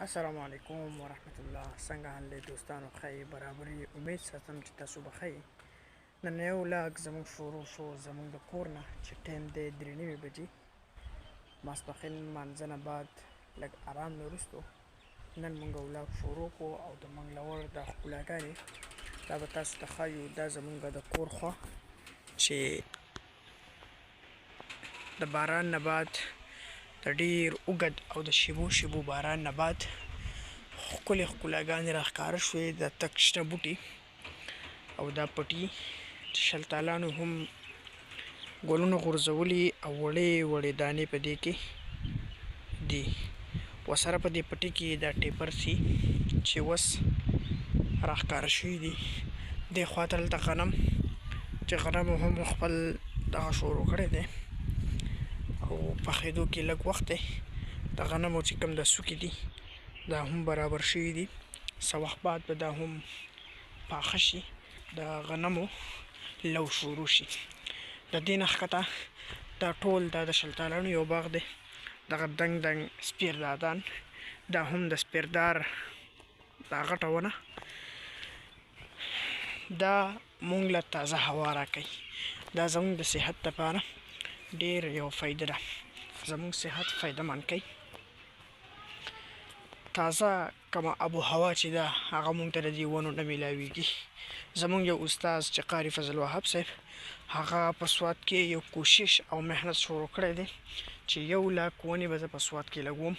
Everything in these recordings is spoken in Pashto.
السلام علیکم ورحمت الله. څنګه حال دی دوستانو؟ ښه برابري امید ساتم چې تاسو به ښه یې. نن یو لاګ زموږ شروع شو زموږ د کور نه چې ټایم دی 3:30 بجې ماسپښین لمانځه نه بعد لږ ارام نه وروستو نن موږ ولاګ شروع کړو او د منګلور د ښکلاګانې دا به تاسو ته ښایو. دا زموږ د کور خوا چې د باران نه بعد د ډیر اوږد او د شیبو شیبو باران نه بعد ښکلې ښکلاګانې راښکاره شوې. د تک شنه بوټي او دا پټي شلتالانو هم ګلونه غورځولي او وړې وړې دانې په دې کې دي. وسره په دې پټي کې دا ټیپر سي چې وس راښکاره شوي دي. دې خواته هلته غنم چې غنمو هم خپل دغه شروع کړی دی او پخېدو کې لږ وخت دی. د غنمو چې کوم د څوکې دي دا هم برابر شوي دي. څه وخت بعد به دا هم پاخه شي، د غنمو لو شروع شي. د دې نه ښکته دا ټول دا د شلتالانو یو باغ دی. دغه دنګ دنګ سپیردادان دا هم د سپیردار دا غټه ونه دا مونږ له تازه هوا راکوي. دا زموږ د صحت لپاره ډېر یو فایده ده، زموږ صحت فایده مند کوي. تازه کومه آب و هوا چې ده هغه مونږ ته د دې ونو نه میلاویږي. زموږ یو استاد چې قاري فضل وهاب صاحب هغه په سوات کې یو کوشش او محنت شروع کړی دی چې 1,00,000 ونې به زه په سوات کې لګوم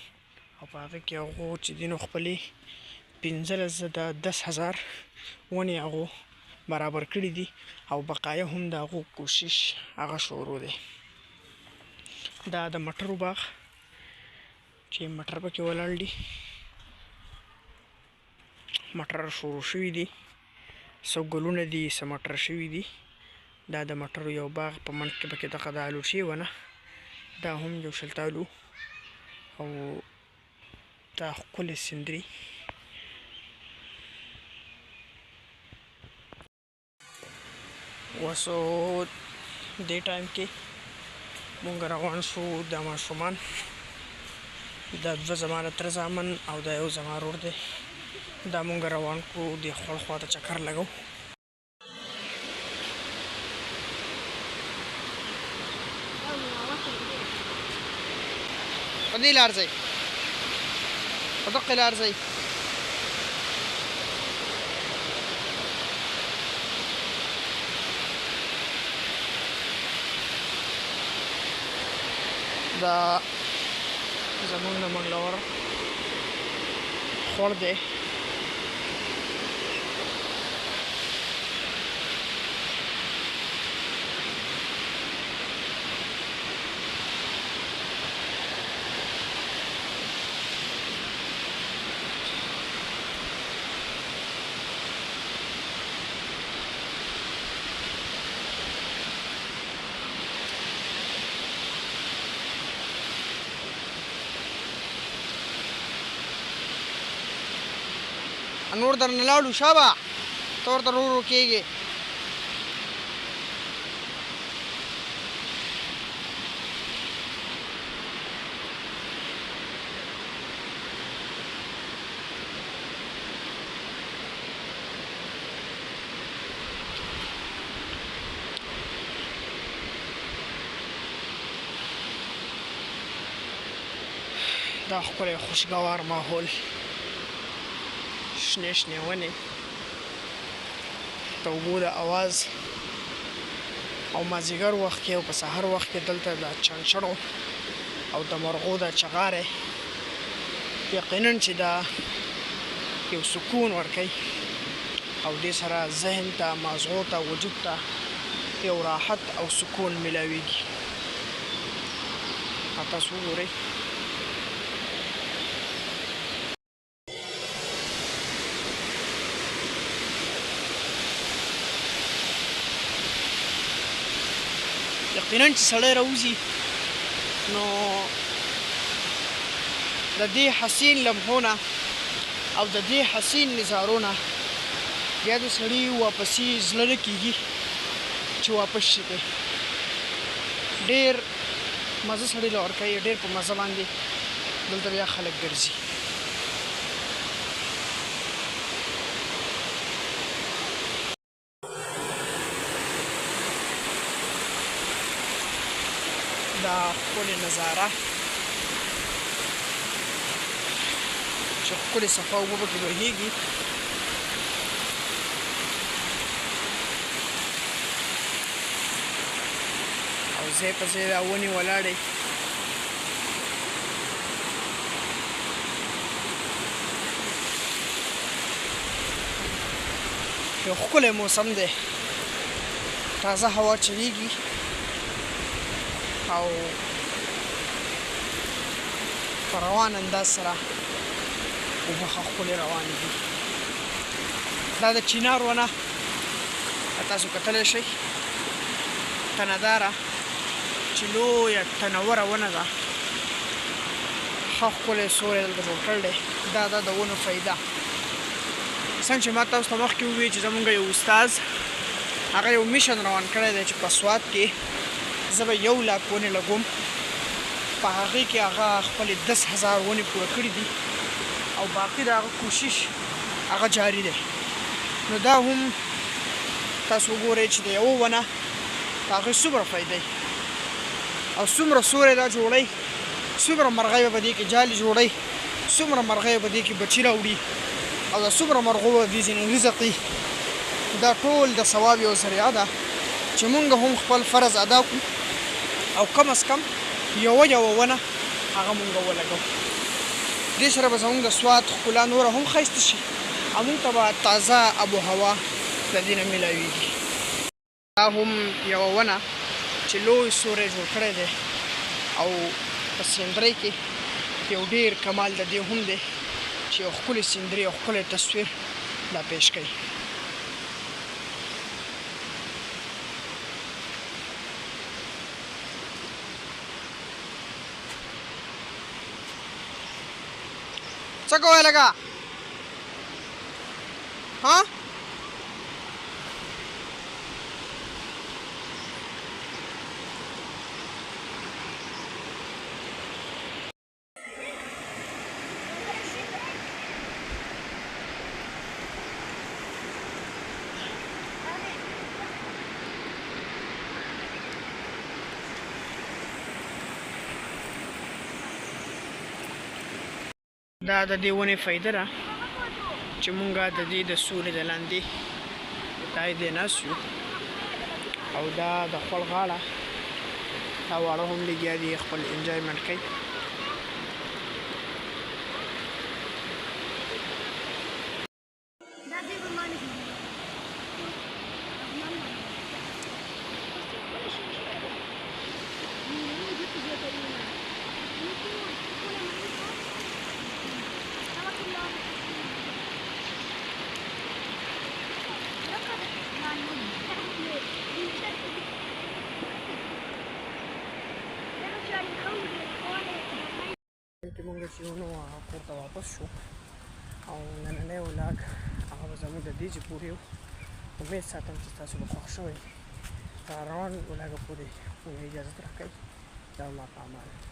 او په هغه کې هغو چې دي نو خپلې 10,000 ونې هغو برابر کړي دي او بقایه هم د هغو کوشش هغه شروع دی. دا د مټرو باغ چې مټر پکې ولاړ دي، مټر شروع شوي دي، څه ګلونه دي څه مټر شوي دي. دا د مټرو یو باغ په منځ کې پکې دغه د الوچې ونه دا هم یو شلتالو او دا ښکلې سندري. وسو دې ټایم کې مونږ روان شو د ماشومان د دوه زما د تره زامن او دا یو زما ورور دی. دا مونږ روان کړو د خوړ خوا ته چکر لګو. په دې لار ځئ، په دقې لار ځئ. دا زموږ د منګلور خوړ دی. نور درنه لاړو شابه ته ورته ورو ورو کېږې. دا ښکلی خوشګوار ماحول، شنې شنې ونې، د اوبو د اواز او مازدیګر وخت کې او په سهار وخت کې دلته د چنچڼو او د مرغو د چغارې یقینا چې دا یو سکون ورکوي او دې سره ذهن ته مغزو ته وجود ته یو راحت او سکون میلاویږي. تاسو وګورئ یقینا چې سړی راوځي نو د دې حسین لمحو نه او د دې حسین نظارو نه بیا د سړي واپسې زړه نه کېږي چې واپس شي. دی ډېر مزه سړی له ورکوي، ډېر په مزه باندې دلته بیا خلک ګرځي. دا ښکلې نظاره چې ښکلې صفا اوبه پکې بهیږي. او ځای په ځای دا ونې ولاړې. یو ښکلی موسم دی، تازه هوا چلیږي او په روان انداز سره اوبه ښه ښکلې روانې دي. دا د چینار ونه تاسو کتلی شئ، تنه داره چې لویه تنوره ونه ده، ښه ښکلی سوری دلته جوړ کړی دی. دا د ونو فایده څنګه چې ما تاسو ته مخکې وویل چې زمونږ یو استاد هغه یو میشن روان کړی دی چې په سوات کې زه به 1 لاک ونې لګوم. په هغې کې هغه خپلې 10,000 ونې پوره کړي دي او باقي د هغه کوشش هغه جاري دی. نو دا هم تاسو وګورئ چې د یوه ونه د هغې څومره فایده او څومره سوری دا جوړوي، څومره مرغۍ به په دې کې جالې جوړوي، څومره مرغۍ به په دې کې بچي راوړي او د څومره مرغو به دې ځینې رزق وي. دا ټول د ثواب یو ذریعه ده چې مونږ هم خپل فرض ادا کړو او کم از کم یوه ونه هغه مونږ ولګو. دې سره به زمونږ د سوات ښکلا نوره هم ښایسته شي او مونږ ته به تازه آب و هوا د دې نه میلاویږي. دا هم یوه ونه چې لوی سوری جوړ کړی دی او په سیندرۍ کې یو ډېر کمال د دې هم دی چې یو ښکلې سیندرۍ او ښکلی تصویر دا پیش کوي. څه کوئ لکه ها؟ دا د دې ونې فایده ده چې مونږه د دې د سوري د لاندې دای دې ناست یو او دا د خپل غاړه دا واړه هم لګیا دي خپل انجوایمنټ کوي. چې مونږ چې نو کور ته واپس شو او نننی ولاګ هغه به زموږ د دې چې پورې و. امید ساتم چې تاسو به خوښ شوی. روان ولاګه پورې اجازت راکوئ. دا ما په امان.